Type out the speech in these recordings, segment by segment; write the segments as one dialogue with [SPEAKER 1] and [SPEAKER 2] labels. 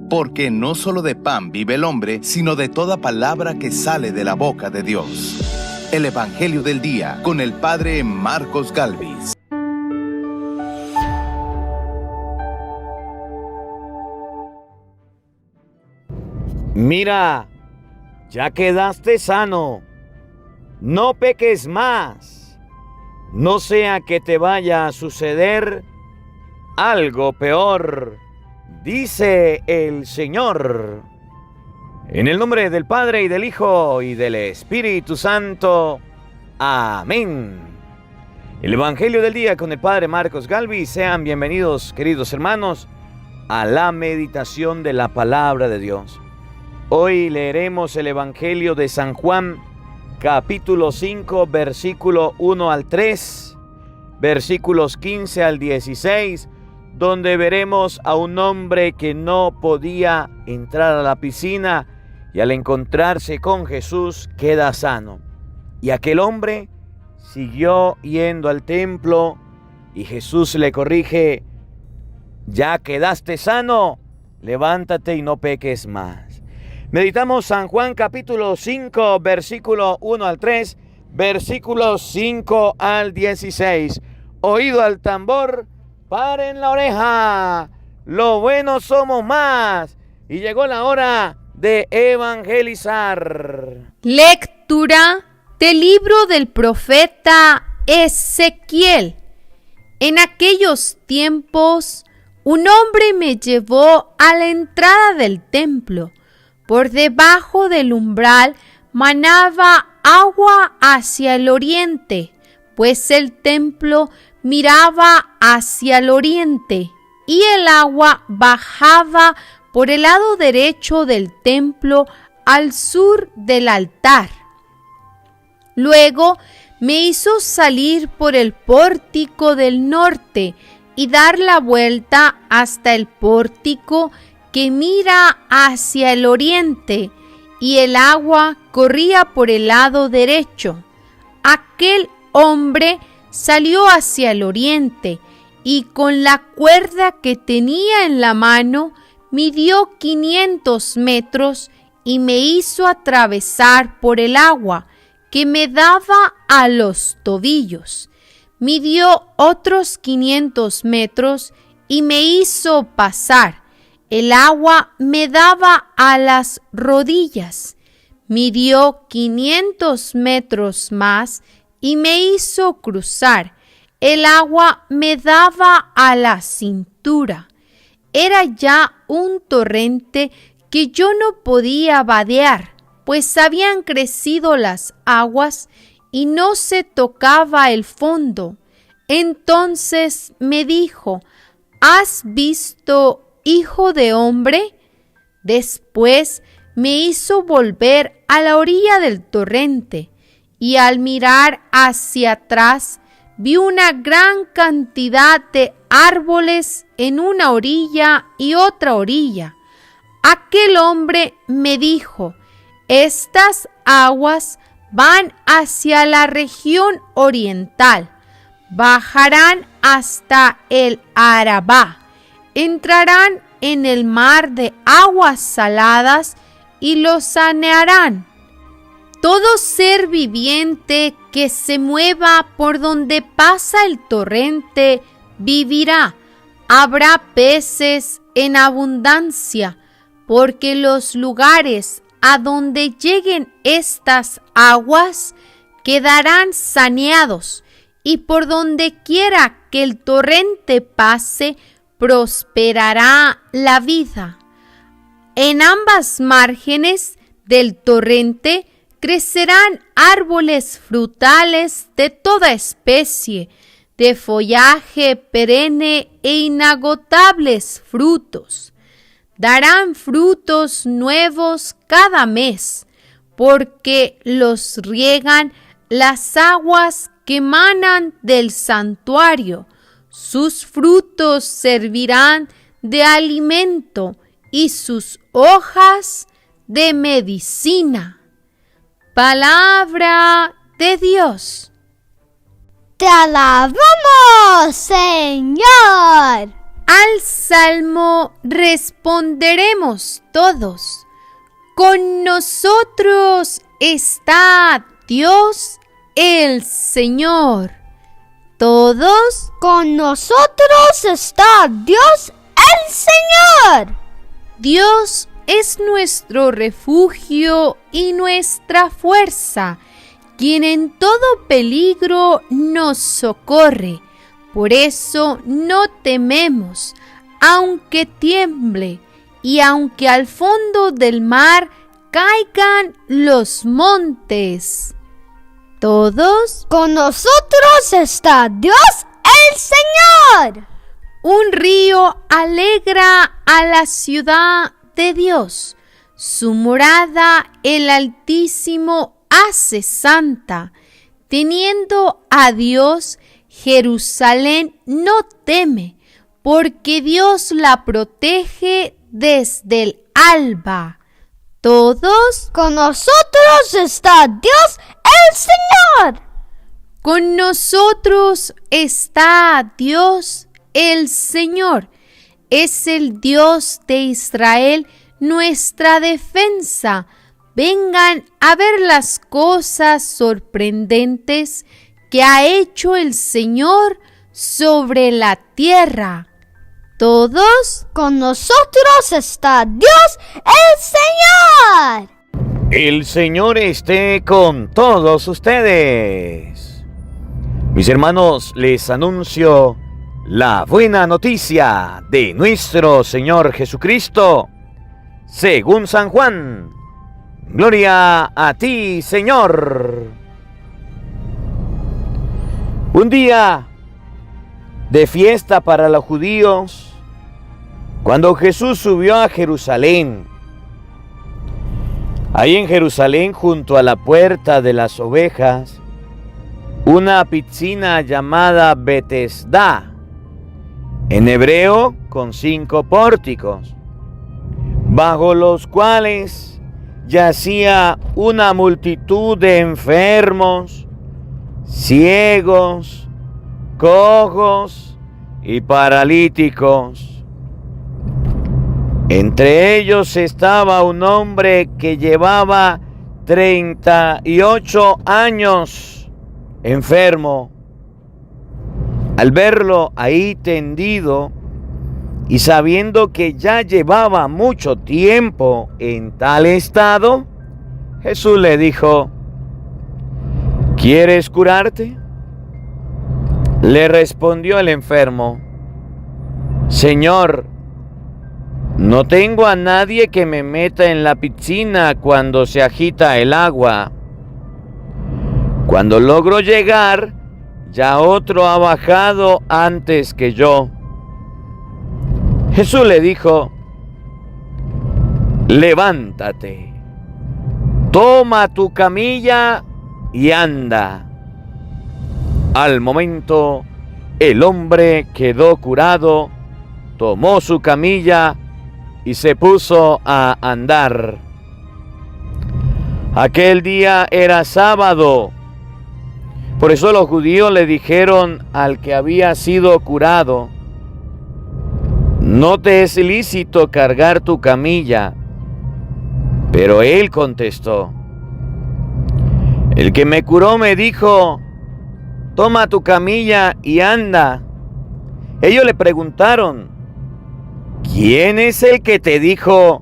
[SPEAKER 1] porque no solo de pan vive el hombre, sino de toda palabra que sale de la boca de Dios. El Evangelio del Día con el Padre Marcos Galvis.
[SPEAKER 2] Mira, ya quedaste sano, no peques más, no sea que te vaya a suceder algo peor, dice el Señor. En el nombre del Padre y del Hijo y del Espíritu Santo. Amén. El Evangelio del Día con el Padre Marcos Galvis. Sean bienvenidos, queridos hermanos, a la meditación de la Palabra de Dios. Hoy leeremos el Evangelio de San Juan, capítulo 5, versículo 1 al 3, versículos 15 al 16, donde veremos a un hombre que no podía entrar a la piscina y al encontrarse con Jesús queda sano. Y aquel hombre siguió yendo al templo y Jesús le corrige: ya quedaste sano, levántate y no peques más. Meditamos San Juan capítulo 5, versículo 1 al 3, versículos 5 al 16. Oído al tambor, paren la oreja, lo bueno somos más, y llegó la hora de evangelizar.
[SPEAKER 3] Lectura del libro del profeta Ezequiel. En aquellos tiempos, un hombre me llevó a la entrada del templo. Por debajo del umbral manaba agua hacia el oriente, pues el templo miraba hacia el oriente, y el agua bajaba por el lado derecho del templo al sur del altar. Luego me hizo salir por el pórtico del norte y dar la vuelta hasta el pórtico que mira hacia el oriente, y el agua corría por el lado derecho. Aquel hombre salió hacia el oriente y con la cuerda que tenía en la mano midió 500 metros y me hizo atravesar por el agua que me daba a los tobillos. Midió otros 500 metros y me hizo pasar. El agua me daba a las rodillas. Midió 500 metros más y me hizo cruzar. El agua me daba a la cintura. Era ya un torrente que yo no podía vadear, pues habían crecido las aguas y no se tocaba el fondo. Entonces me dijo: ¿has visto, hijo de hombre? Después me hizo volver a la orilla del torrente, y al mirar hacia atrás vi una gran cantidad de árboles en una orilla y otra orilla. Aquel hombre me dijo: estas aguas van hacia la región oriental, bajarán hasta el Arabá, entrarán en el mar de aguas saladas y lo sanearán. Todo ser viviente que se mueva por donde pasa el torrente vivirá. Habrá peces en abundancia, porque los lugares a donde lleguen estas aguas quedarán saneados, y por donde quiera que el torrente pase, prosperará la vida. En ambas márgenes del torrente crecerán árboles frutales de toda especie, de follaje perenne e inagotables frutos. Darán frutos nuevos cada mes, porque los riegan las aguas que manan del santuario. Sus frutos servirán de alimento y sus hojas de medicina. Palabra de Dios.
[SPEAKER 4] Te alabamos, Señor.
[SPEAKER 3] Al salmo responderemos todos: con nosotros está Dios el Señor. Todos:
[SPEAKER 4] con nosotros está Dios el Señor.
[SPEAKER 3] Dios es nuestro refugio y nuestra fuerza, quien en todo peligro nos socorre. Por eso no tememos, aunque tiemble y aunque al fondo del mar caigan los montes. Todos:
[SPEAKER 4] con nosotros está Dios el Señor.
[SPEAKER 3] Un río alegra a la ciudad de Dios. Su morada el Altísimo hace santa. Teniendo a Dios, Jerusalén no teme, porque Dios la protege desde el alba. Todos:
[SPEAKER 4] con nosotros está Dios el Señor.
[SPEAKER 3] con nosotros está Dios el Señor. Es el Dios de Israel nuestra defensa. Vengan a ver las cosas sorprendentes que ha hecho el Señor sobre la tierra. Todos:
[SPEAKER 4] con nosotros está Dios el Señor.
[SPEAKER 2] El Señor esté con todos ustedes. Mis hermanos, les anuncio la buena noticia de nuestro Señor Jesucristo, según San Juan. Gloria a ti, Señor. Un día de fiesta para los judíos, cuando Jesús subió a Jerusalén, ahí en Jerusalén, junto a la puerta de las ovejas, una piscina llamada Betesda, en hebreo con 5 pórticos, bajo los cuales yacía una multitud de enfermos, ciegos, cojos y paralíticos. Entre ellos estaba un hombre que llevaba 38 años enfermo. Al verlo ahí tendido y sabiendo que ya llevaba mucho tiempo en tal estado, Jesús le dijo: ¿quieres curarte? Le respondió el enfermo: Señor, no tengo a nadie que me meta en la piscina cuando se agita el agua. Cuando logro llegar, ya otro ha bajado antes que yo. Jesús le dijo: levántate, toma tu camilla y anda. Al momento, el hombre quedó curado, tomó su camilla y se puso a andar. Aquel día era sábado. Por eso los judíos le dijeron al que había sido curado: no te es lícito cargar tu camilla. Pero él contestó: el que me curó me dijo: toma tu camilla y anda. Ellos le preguntaron: ¿quién es el que te dijo: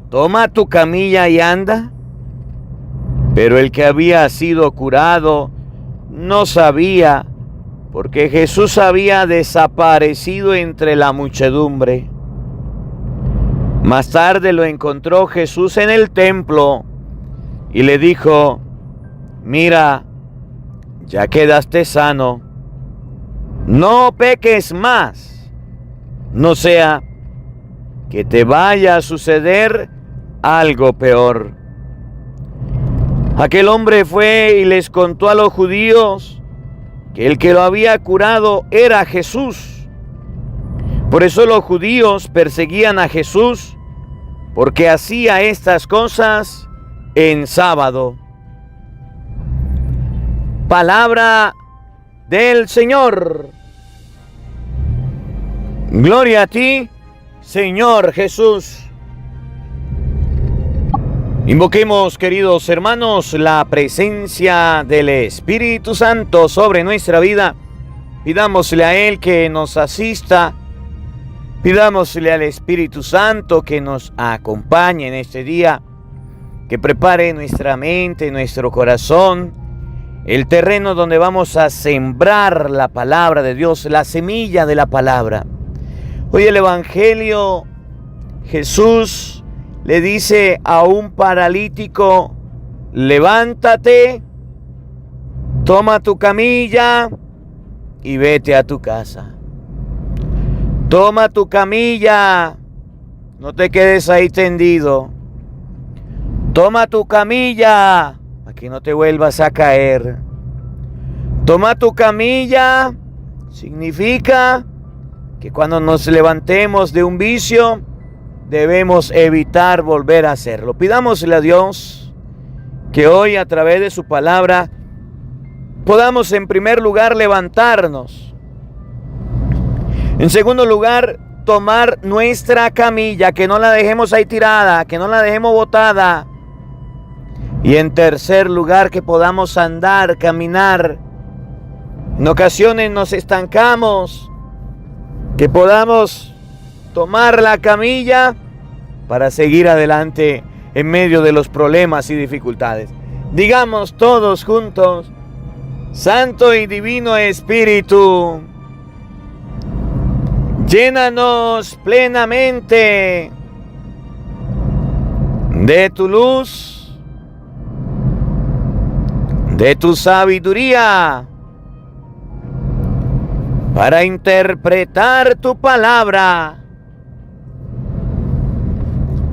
[SPEAKER 2] toma tu camilla y anda? Pero el que había sido curado no sabía, porque Jesús había desaparecido entre la muchedumbre. Más tarde lo encontró Jesús en el templo y le dijo: mira, ya quedaste sano, no peques más, no sea que te vaya a suceder algo peor. Aquel hombre fue y les contó a los judíos que el que lo había curado era Jesús. Por eso los judíos perseguían a Jesús, porque hacía estas cosas en sábado. Palabra del Señor. Gloria a ti, Señor Jesús. Invoquemos, queridos hermanos, la presencia del Espíritu Santo sobre nuestra vida. Pidámosle a Él que nos asista. Pidámosle al Espíritu Santo que nos acompañe en este día, que prepare nuestra mente, nuestro corazón, el terreno donde vamos a sembrar la palabra de Dios, la semilla de la palabra. Hoy el Evangelio, Jesús le dice a un paralítico: levántate, toma tu camilla y vete a tu casa. Toma tu camilla, no te quedes ahí tendido. Toma tu camilla, para que no te vuelvas a caer. Toma tu camilla significa que cuando nos levantemos de un vicio, debemos evitar volver a hacerlo. Pidámosle a Dios que hoy, a través de su palabra, podamos en primer lugar levantarnos. En segundo lugar, tomar nuestra camilla, que no la dejemos ahí tirada, que no la dejemos botada. Y en tercer lugar, que podamos andar, caminar. En ocasiones nos estancamos, que podamos tomar la camilla para seguir adelante en medio de los problemas y dificultades. Digamos todos juntos: Santo y Divino Espíritu, llénanos plenamente de tu luz, de tu sabiduría, para interpretar tu palabra,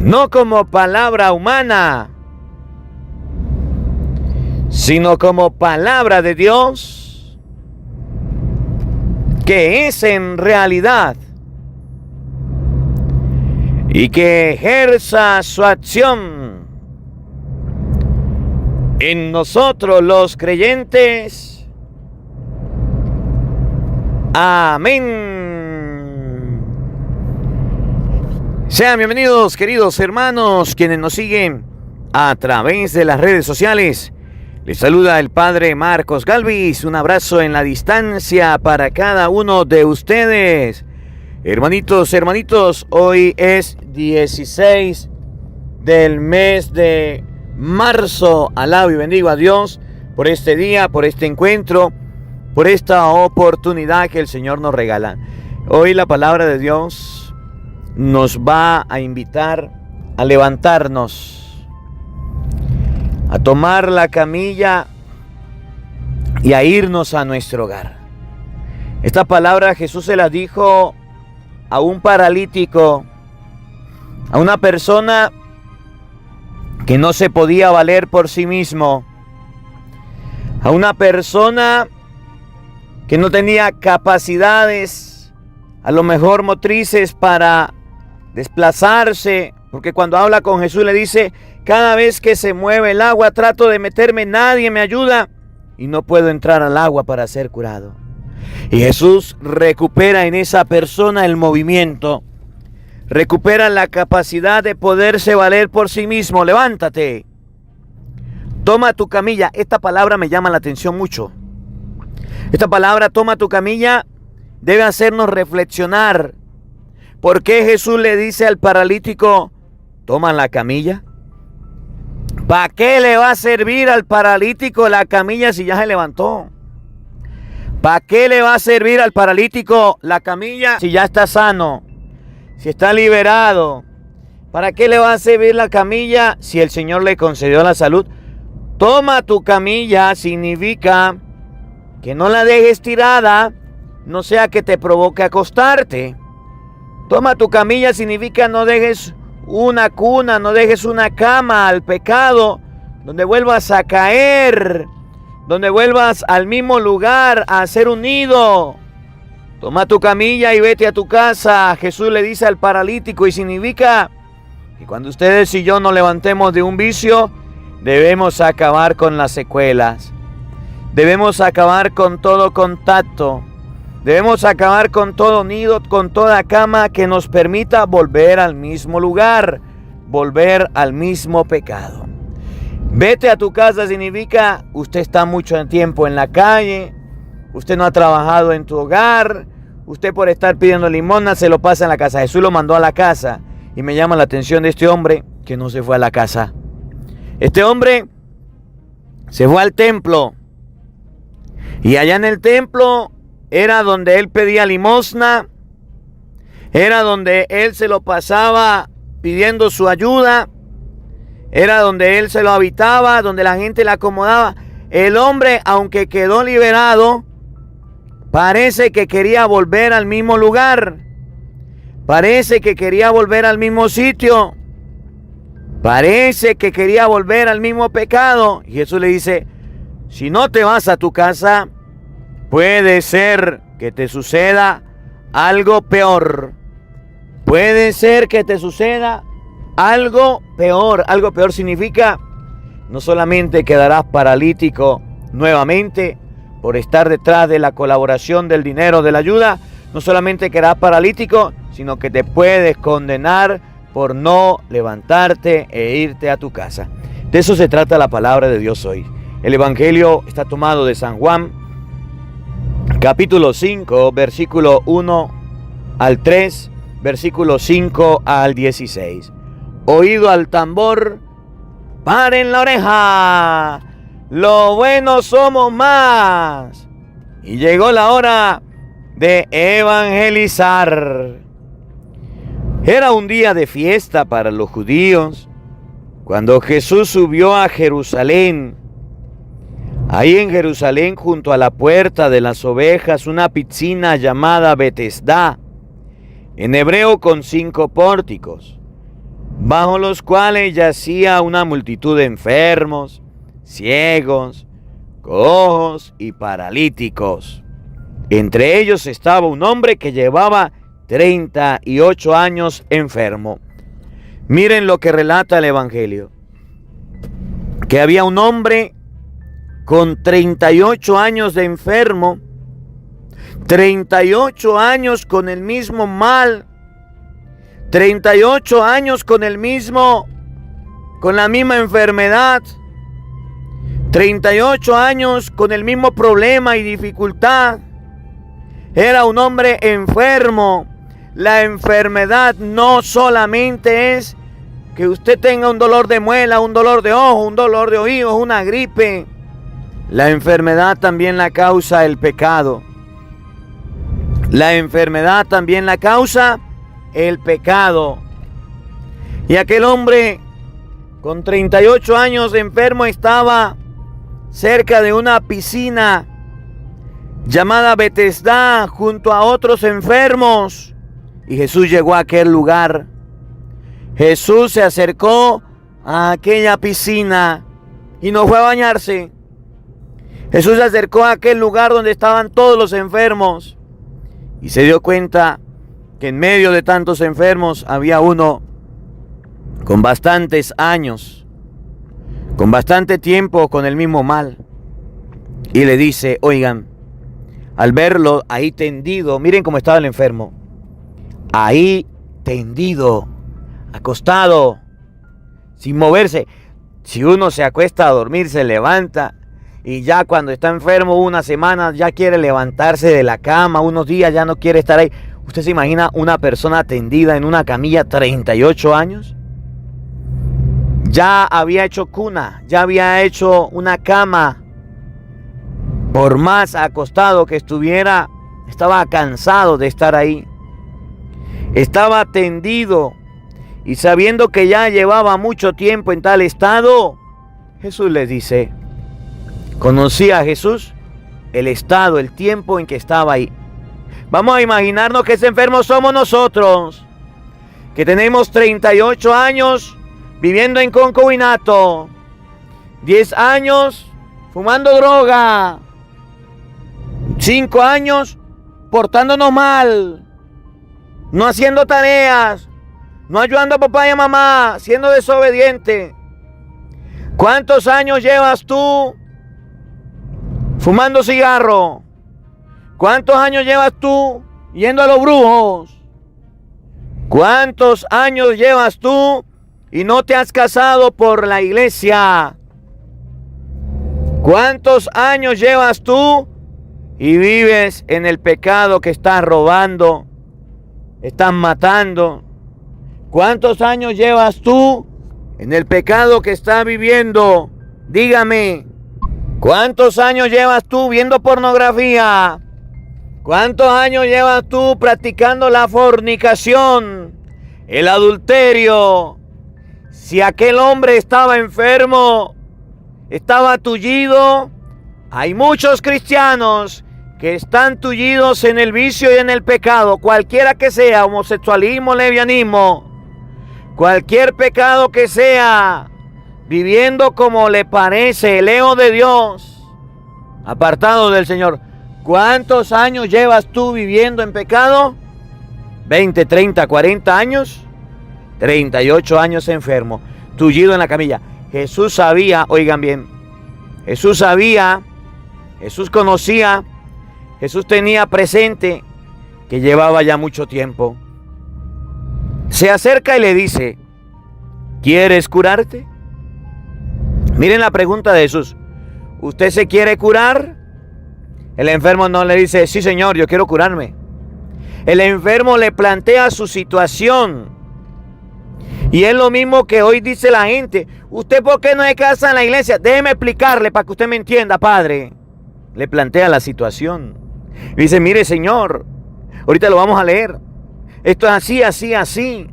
[SPEAKER 2] no como palabra humana, sino como palabra de Dios, que es en realidad, y que ejerza su acción en nosotros los creyentes. Amén. Sean bienvenidos, queridos hermanos, quienes nos siguen a través de las redes sociales. Les saluda el Padre Marcos Galvis. Un abrazo en la distancia para cada uno de ustedes. Hermanitos, hoy es 16 del mes de marzo. Alabo y bendigo a Dios por este día, por este encuentro, por esta oportunidad que el Señor nos regala. Hoy la palabra de Dios nos va a invitar a levantarnos, a tomar la camilla y a irnos a nuestro hogar. Esta palabra Jesús se la dijo a un paralítico, a una persona que no se podía valer por sí mismo, a una persona que no tenía capacidades, a lo mejor motrices, para desplazarse, porque cuando habla con Jesús le dice: cada vez que se mueve el agua trato de meterme, nadie me ayuda y no puedo entrar al agua para ser curado. Y Jesús recupera en esa persona el movimiento, recupera la capacidad de poderse valer por sí mismo. Levántate, toma tu camilla. Esta palabra me llama la atención mucho. Esta palabra, toma tu camilla, debe hacernos reflexionar. ¿Por qué Jesús le dice al paralítico: toma la camilla? ¿Para qué le va a servir al paralítico la camilla si ya se levantó? ¿Para qué le va a servir al paralítico la camilla si ya está sano, si está liberado? ¿Para qué le va a servir la camilla si el Señor le concedió la salud? Toma tu camilla significa que no la dejes tirada, no sea que te provoque acostarte. Toma tu camilla significa no dejes una cuna, no dejes una cama al pecado, donde vuelvas a caer, donde vuelvas al mismo lugar a hacer un nido. Toma tu camilla y vete a tu casa, Jesús le dice al paralítico, y significa que cuando ustedes y yo nos levantemos de un vicio, debemos acabar con las secuelas. Debemos acabar con todo contacto. Debemos acabar con todo nido, con toda cama que nos permita volver al mismo lugar, volver al mismo pecado. Vete a tu casa significa usted está mucho tiempo en la calle, usted no ha trabajado en tu hogar, usted por estar pidiendo limosna se lo pasa en la casa. Jesús lo mandó a la casa y me llama la atención de este hombre que no se fue a la casa. Este hombre se fue al templo y allá en el templo era donde él pedía limosna, era donde él se lo pasaba pidiendo su ayuda, era donde él se lo habitaba, donde la gente le acomodaba. El hombre, aunque quedó liberado, parece que quería volver al mismo lugar, parece que quería volver al mismo sitio, parece que quería volver al mismo pecado. Y Jesús le dice, si no te vas a tu casa, puede ser que te suceda algo peor. Puede ser que te suceda algo peor. Algo peor significa no solamente quedarás paralítico nuevamente por estar detrás de la colaboración del dinero, de la ayuda, no solamente quedarás paralítico, sino que te puedes condenar por no levantarte e irte a tu casa. De eso se trata la palabra de Dios hoy. El Evangelio está tomado de San Juan, capítulo 5, versículo 1 al 3, versículo 5 al 16. Oído al tambor, paren la oreja, lo bueno somos más. Y llegó la hora de evangelizar. Era un día de fiesta para los judíos, cuando Jesús subió a Jerusalén. Ahí en Jerusalén, junto a la puerta de las ovejas, una piscina llamada Betesda, en hebreo con 5 pórticos, bajo los cuales yacía una multitud de enfermos, ciegos, cojos y paralíticos. Entre ellos estaba un hombre que llevaba 38 años enfermo. Miren lo que relata el Evangelio, que había un hombre con 38 años de enfermo, 38 años con el mismo mal, 38 años con la misma enfermedad, 38 años con el mismo problema y dificultad. Era un hombre enfermo. La enfermedad no solamente es que usted tenga un dolor de muela, un dolor de ojo, un dolor de oídos, una gripe. La enfermedad también la causa el pecado. La enfermedad también la causa el pecado. Y aquel hombre con 38 años enfermo estaba cerca de una piscina llamada Betesda, junto a otros enfermos. Y Jesús llegó a aquel lugar. Jesús se acercó a aquella piscina y no fue a bañarse. Jesús se acercó a aquel lugar donde estaban todos los enfermos y se dio cuenta que en medio de tantos enfermos había uno con bastantes años, con bastante tiempo con el mismo mal. Y le dice, oigan, al verlo ahí tendido, miren cómo estaba el enfermo, ahí tendido, acostado, sin moverse. Si uno se acuesta a dormir, se levanta, y ya cuando está enfermo una semana ya quiere levantarse de la cama, unos días ya no quiere estar ahí. ¿Usted se imagina una persona tendida en una camilla 38 años? Ya había hecho cuna, ya había hecho una cama. Por más acostado que estuviera, estaba cansado de estar ahí. Estaba tendido y sabiendo que ya llevaba mucho tiempo en tal estado, Jesús les dice, conocía a Jesús el estado, el tiempo en que estaba ahí. Vamos a imaginarnos que ese enfermo somos nosotros, que tenemos 38 años viviendo en concubinato, 10 años fumando droga, 5 años portándonos mal, no haciendo tareas, no ayudando a papá y a mamá, siendo desobediente. ¿Cuántos años llevas tú fumando cigarro? ¿Cuántos años llevas tú yendo a los brujos? ¿Cuántos años llevas tú y no te has casado por la iglesia? ¿Cuántos años llevas tú y vives en el pecado que estás robando, estás matando? ¿Cuántos años llevas tú en el pecado que estás viviendo? Dígame, ¿cuántos años llevas tú viendo pornografía? ¿Cuántos años llevas tú practicando la fornicación, el adulterio? Si aquel hombre estaba enfermo, estaba tullido, hay muchos cristianos que están tullidos en el vicio y en el pecado, cualquiera que sea, homosexualismo, lesbianismo, cualquier pecado que sea, viviendo como le parece, lejos de Dios, apartado del Señor. ¿Cuántos años llevas tú viviendo en pecado? 20, 30, 40 años, 38 años enfermo, tullido en la camilla. Jesús sabía, oigan bien, Jesús sabía, Jesús conocía, Jesús tenía presente que llevaba ya mucho tiempo. Se acerca y le dice, ¿quieres curarte? Miren la pregunta de Jesús. ¿Usted se quiere curar? El enfermo no le dice, sí señor, yo quiero curarme. El enfermo le plantea su situación. Y es lo mismo que hoy dice la gente. ¿Usted por qué no se casa en la iglesia? Déjeme explicarle para que usted me entienda, padre. Le plantea la situación. Y dice, mire señor, ahorita lo vamos a leer. Esto es así, así, así.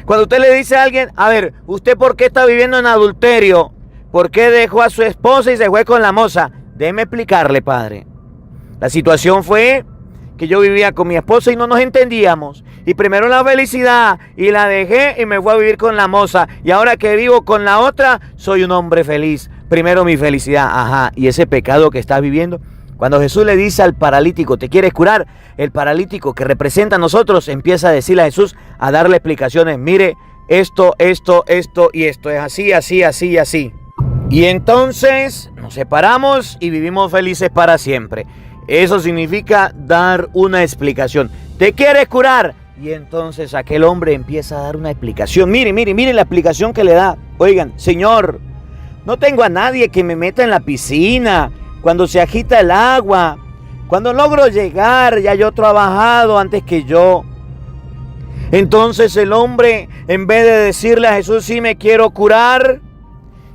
[SPEAKER 2] Cuando usted le dice a alguien, a ver, ¿usted por qué está viviendo en adulterio? ¿Por qué dejó a su esposa y se fue con la moza? Déjeme explicarle, padre. La situación fue que yo vivía con mi esposa y no nos entendíamos. Y primero la felicidad y la dejé y me fui a vivir con la moza. Y ahora que vivo con la otra, soy un hombre feliz. Primero mi felicidad, ajá. Y ese pecado que estás viviendo. Cuando Jesús le dice al paralítico, ¿te quieres curar? El paralítico que representa a nosotros empieza a decirle a Jesús, a darle explicaciones. Mire, esto y esto es así, así, así y así. Y entonces nos separamos y vivimos felices para siempre. Eso significa dar una explicación. ¿Te quieres curar? Y entonces aquel hombre empieza a dar una explicación. Miren la explicación que le da. Oigan, Señor, no tengo a nadie que me meta en la piscina cuando se agita el agua. Cuando logro llegar, ya yo he trabajado antes que yo. Entonces el hombre, en vez de decirle a Jesús, sí me quiero curar,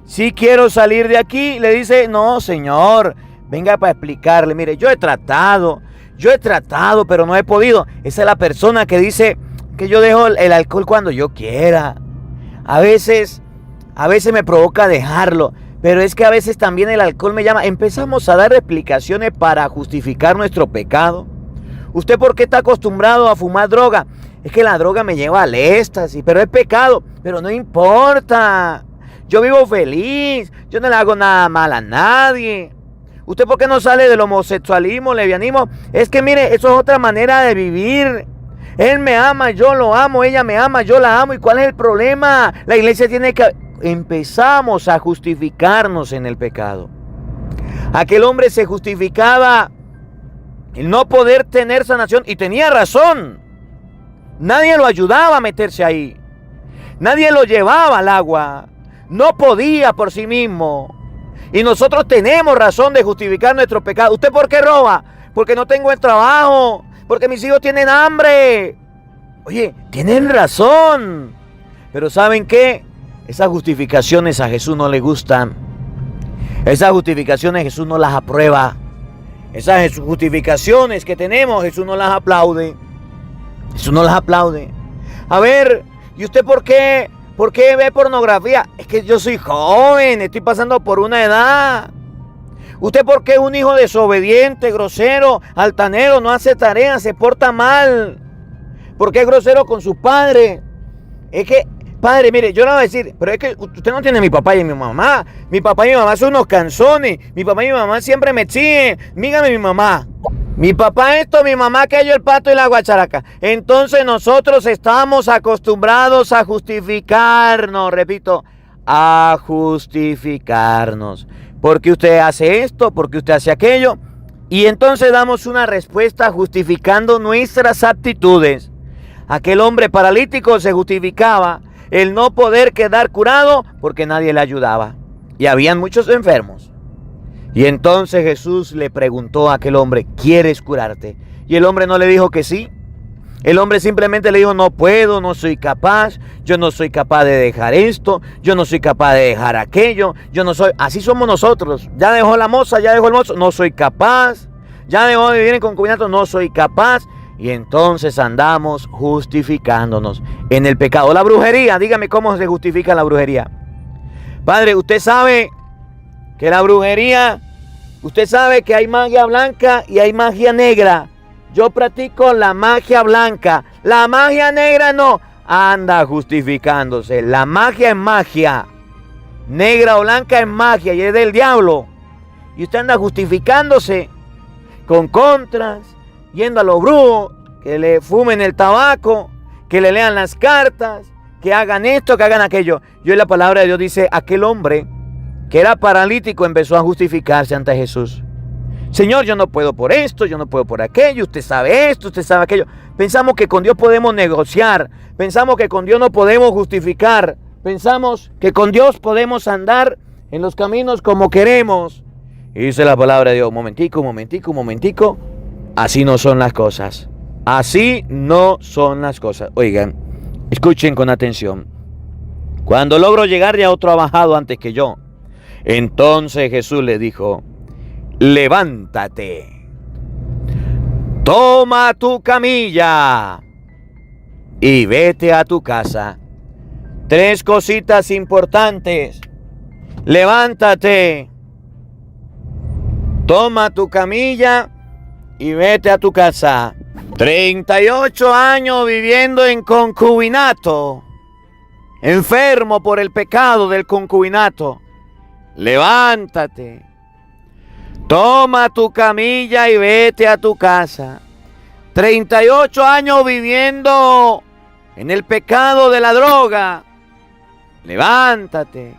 [SPEAKER 2] sí quiero salir de aquí, le dice, no, Señor, venga para explicarle. Mire, yo he tratado, pero no he podido. Esa es la persona que dice que yo dejo el alcohol cuando yo quiera. A veces me provoca dejarlo, pero es que a veces también el alcohol me llama. Empezamos a dar explicaciones para justificar nuestro pecado. ¿Usted por qué está acostumbrado a fumar droga? Es que la droga me lleva al éxtasis, pero es pecado, pero no importa. Yo vivo feliz, yo no le hago nada mal a nadie. ¿Usted por qué no sale del homosexualismo, lesbianismo? Es que mire, eso es otra manera de vivir. Él me ama, yo lo amo, ella me ama, yo la amo. ¿Y cuál es el problema? La iglesia tiene que... Empezamos a justificarnos en el pecado. Aquel hombre se justificaba el no poder tener sanación y tenía razón. Nadie lo ayudaba a meterse ahí. Nadie lo llevaba al agua. No podía por sí mismo. Y nosotros tenemos razón de justificar nuestro pecado. ¿Usted por qué roba? Porque no tengo el trabajo. Porque mis hijos tienen hambre. Oye, tienen razón. Pero ¿saben qué? Esas justificaciones a Jesús no le gustan. Esas justificaciones Jesús no las aprueba. Esas justificaciones que tenemos Jesús no las aplaude. Jesús no las aplaude. A ver, ¿y usted por qué ve pornografía? Es que yo soy joven, estoy pasando por una edad. ¿Usted por qué es un hijo desobediente, grosero, altanero, no hace tareas, se porta mal? ¿Por qué es grosero con sus padres? Es que, padre, mire, yo le voy a decir, pero es que usted no tiene a mi papá y a mi mamá. Mi papá y mi mamá son unos canzones. Mi papá y mi mamá siempre me exigen. Dígame mi mamá. Mi papá esto, mi mamá aquello, el pato y la guacharaca. Entonces nosotros estamos acostumbrados a justificarnos, repito, a justificarnos. Porque usted hace esto, porque usted hace aquello. Y entonces damos una respuesta justificando nuestras actitudes. Aquel hombre paralítico se justificaba el no poder quedar curado porque nadie le ayudaba. Y habían muchos enfermos. Y entonces Jesús le preguntó a aquel hombre, ¿quieres curarte? Y el hombre no le dijo que sí. El hombre simplemente le dijo, no puedo, no soy capaz, yo no soy capaz de dejar esto, yo no soy capaz de dejar aquello, yo no soy... Así somos nosotros. Ya dejó la moza, ya dejó el mozo, no soy capaz. Ya dejó de vivir en concubinato, no soy capaz. Y entonces andamos justificándonos en el pecado. La brujería, dígame cómo se justifica la brujería. Padre, usted sabe que la brujería, usted sabe que hay magia blanca y hay magia negra. Yo practico la magia blanca. La magia negra no. Anda justificándose. La magia es magia. Negra o blanca es magia y es del diablo. Y usted anda justificándose con contras, yendo a los brujos, que le fumen el tabaco, que le lean las cartas, que hagan esto, que hagan aquello. Y hoy la palabra de Dios dice, aquel hombre que era paralítico empezó a justificarse ante Jesús. Señor, yo no puedo por esto, yo no puedo por aquello, usted sabe esto, usted sabe aquello. Pensamos que con Dios podemos negociar, pensamos que con Dios no podemos justificar, pensamos que con Dios podemos andar en los caminos como queremos. Y dice la palabra de Dios, momentico, así no son las cosas. Así no son las cosas. Oigan, escuchen con atención. Cuando logro llegar ya otro ha bajado antes que yo. Entonces Jesús le dijo, levántate, toma tu camilla y vete a tu casa. 3 cositas importantes. Levántate, toma tu camilla y vete a tu casa. 38 años viviendo en concubinato, enfermo por el pecado del concubinato. Levántate, toma tu camilla y vete a tu casa. 38 años viviendo en el pecado de la droga. Levántate,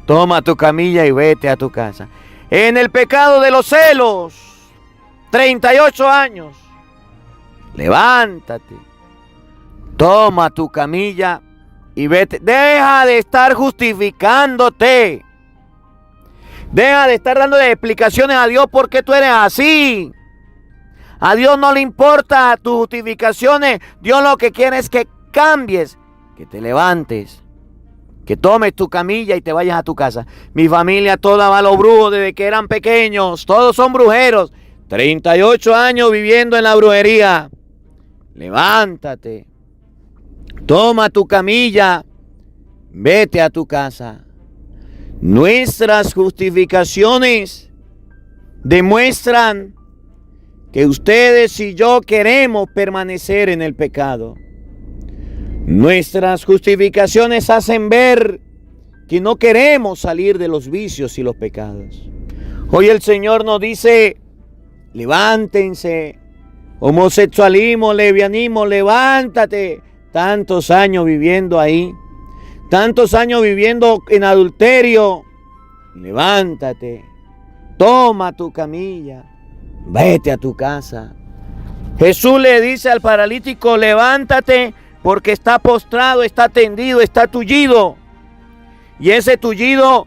[SPEAKER 2] toma tu camilla y vete a tu casa. En el pecado de los celos, 38 años. Levántate, toma tu camilla y vete. Deja de estar justificándote. Deja de estar dándole explicaciones a Dios porque tú eres así. A Dios no le importa tus justificaciones. Dios lo que quiere es que cambies, que te levantes, que tomes tu camilla y te vayas a tu casa. Mi familia toda va a los brujos desde que eran pequeños. Todos son brujeros. 38 años viviendo en la brujería. Levántate, toma tu camilla, vete a tu casa. Nuestras justificaciones demuestran que ustedes y yo queremos permanecer en el pecado. Nuestras justificaciones hacen ver que no queremos salir de los vicios y los pecados. Hoy el Señor nos dice, levántense, homosexualismo, lesbianismo, levántate. Tantos años viviendo ahí, tantos años viviendo en adulterio. Levántate, toma tu camilla, vete a tu casa. Jesús le dice al paralítico, levántate porque está postrado, está tendido, está tullido. Y ese tullido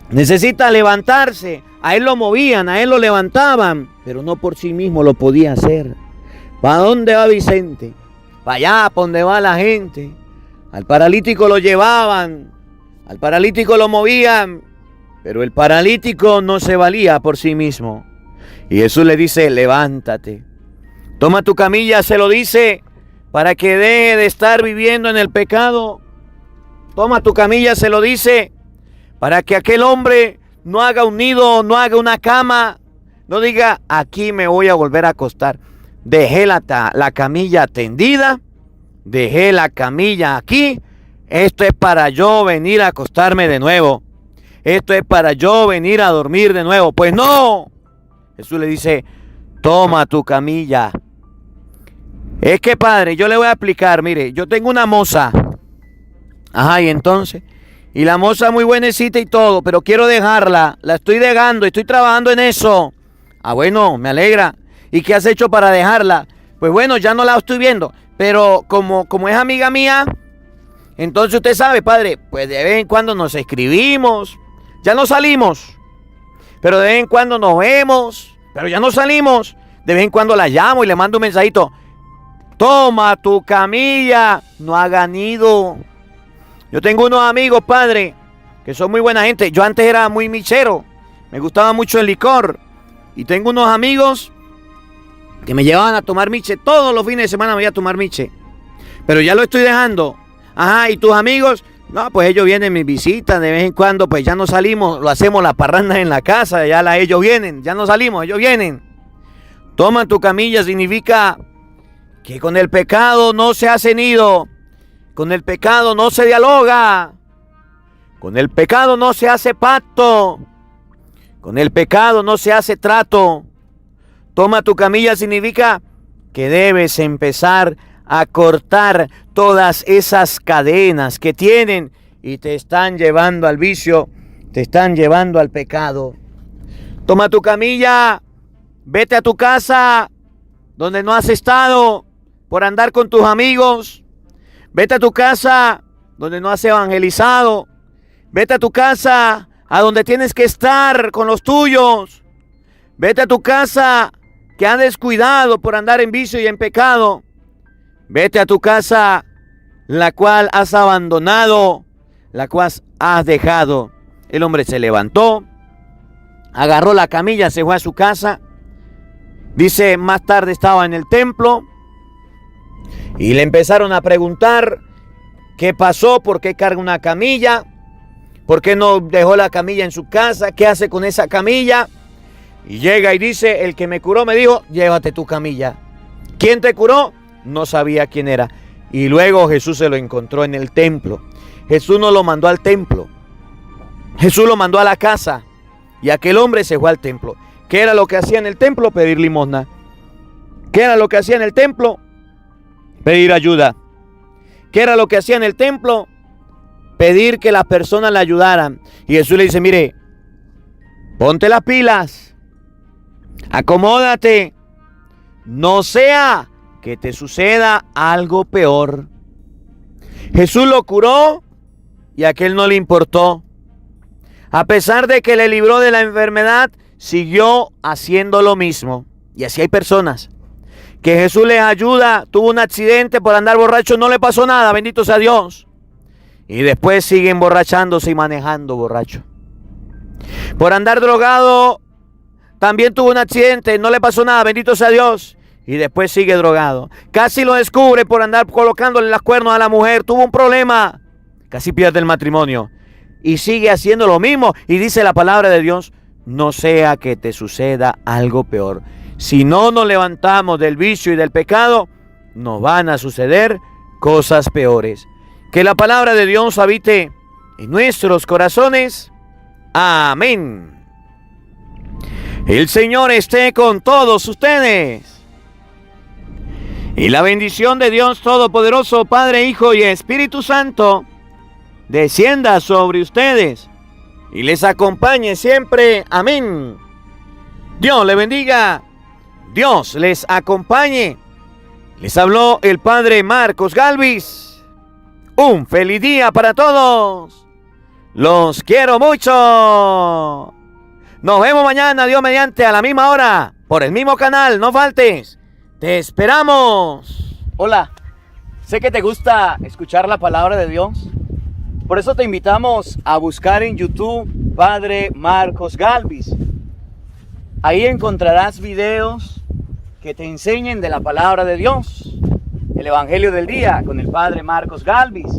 [SPEAKER 2] necesita levantarse. A él lo movían, a él lo levantaban, pero no por sí mismo lo podía hacer. ¿Para dónde va Vicente? Para allá, para donde va la gente. Al paralítico lo llevaban, al paralítico lo movían, pero el paralítico no se valía por sí mismo. Y Jesús le dice, levántate, toma tu camilla, se lo dice, para que deje de estar viviendo en el pecado. Toma tu camilla, se lo dice, para que aquel hombre no haga un nido, no haga una cama, no diga, aquí me voy a volver a acostar. Dejé la camilla tendida, dejé la camilla aquí, esto es para yo venir a acostarme de nuevo, esto es para yo venir a dormir de nuevo. Pues no, Jesús le dice, toma tu camilla. Es que, padre, yo le voy a explicar, mire, yo tengo una moza, y entonces, y la moza muy buenecita y todo, pero quiero dejarla, la estoy dejando, estoy trabajando en eso. Ah, bueno, me alegra. ¿Y qué has hecho para dejarla? Pues bueno, ya no la estoy viendo. Pero como es amiga mía, entonces usted sabe, padre, pues de vez en cuando nos escribimos. Ya no salimos, pero de vez en cuando nos vemos. Pero ya no salimos. De vez en cuando la llamo y le mando un mensajito. Toma tu camilla, no hagan ido. Yo tengo unos amigos, padre, que son muy buena gente. Yo antes era muy michero, me gustaba mucho el licor. Y tengo unos amigos que me llevaban a tomar miche. Todos los fines de semana me voy a tomar miche. Pero ya lo estoy dejando. Ajá, ¿y tus amigos? No, pues ellos vienen, mis visitas, de vez en cuando, pues ya no salimos, lo hacemos la parranda en la casa, ellos vienen, ya no salimos, ellos vienen. Toma tu camilla significa que con el pecado no se hace nido, con el pecado no se dialoga, con el pecado no se hace pacto, con el pecado no se hace trato. Toma tu camilla significa que debes empezar a cortar todas esas cadenas que tienen y te están llevando al vicio, te están llevando al pecado. Toma tu camilla, vete a tu casa donde no has estado por andar con tus amigos. Vete a tu casa donde no has evangelizado. Vete a tu casa a donde tienes que estar con los tuyos. Vete a tu casa que has descuidado por andar en vicio y en pecado. Vete a tu casa la cual has abandonado, la cual has dejado. El hombre se levantó, agarró la camilla, se fue a su casa. Dice, más tarde estaba en el templo y le empezaron a preguntar qué pasó, por qué carga una camilla, por qué no dejó la camilla en su casa, qué hace con esa camilla. Y llega y dice, el que me curó me dijo, llévate tu camilla. ¿Quién te curó? No sabía quién era. Y luego Jesús se lo encontró en el templo. Jesús no lo mandó al templo. Jesús lo mandó a la casa. Y aquel hombre se fue al templo. ¿Qué era lo que hacía en el templo? Pedir limosna. ¿Qué era lo que hacía en el templo? Pedir ayuda. ¿Qué era lo que hacía en el templo? Pedir que las personas le ayudaran. Y Jesús le dice, mire, ponte las pilas. Acomódate. No sea que te suceda algo peor. Jesús lo curó y a aquel no le importó. A pesar de que le libró de la enfermedad, siguió haciendo lo mismo. Y así hay personas que Jesús les ayuda, tuvo un accidente por andar borracho, no le pasó nada, bendito sea Dios. Y después sigue emborrachándose y manejando borracho. Por andar drogado, también tuvo un accidente, no le pasó nada, bendito sea Dios. Y después sigue drogado. Casi lo descubre por andar colocándole las cuernos a la mujer. Tuvo un problema. Casi pierde el matrimonio. Y sigue haciendo lo mismo. Y dice la palabra de Dios, no sea que te suceda algo peor. Si no nos levantamos del vicio y del pecado, nos van a suceder cosas peores. Que la palabra de Dios habite en nuestros corazones. Amén. El Señor esté con todos ustedes. Y la bendición de Dios Todopoderoso, Padre, Hijo y Espíritu Santo, descienda sobre ustedes y les acompañe siempre. Amén. Dios les bendiga. Dios les acompañe. Les habló el Padre Marcos Galvis. Un feliz día para todos. Los quiero mucho. Nos vemos mañana, Dios mediante, a la misma hora, por el mismo canal. No faltes. ¡Te esperamos! Hola, sé que te gusta escuchar la palabra de Dios. Por eso te invitamos a buscar en YouTube Padre Marcos Galvis. Ahí encontrarás videos que te enseñen de la palabra de Dios. El Evangelio del Día con el Padre Marcos Galvis.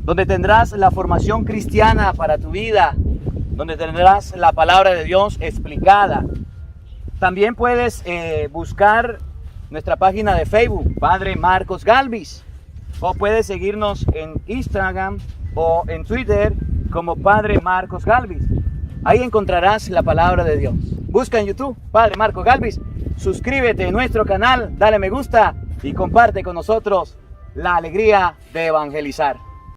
[SPEAKER 2] Donde tendrás la formación cristiana para tu vida. Donde tendrás la palabra de Dios explicada. También puedes buscar nuestra página de Facebook, Padre Marcos Galvis, o puedes seguirnos en Instagram o en Twitter como Padre Marcos Galvis. Ahí encontrarás la palabra de Dios. Busca en YouTube, Padre Marcos Galvis, suscríbete a nuestro canal, dale me gusta y comparte con nosotros la alegría de evangelizar.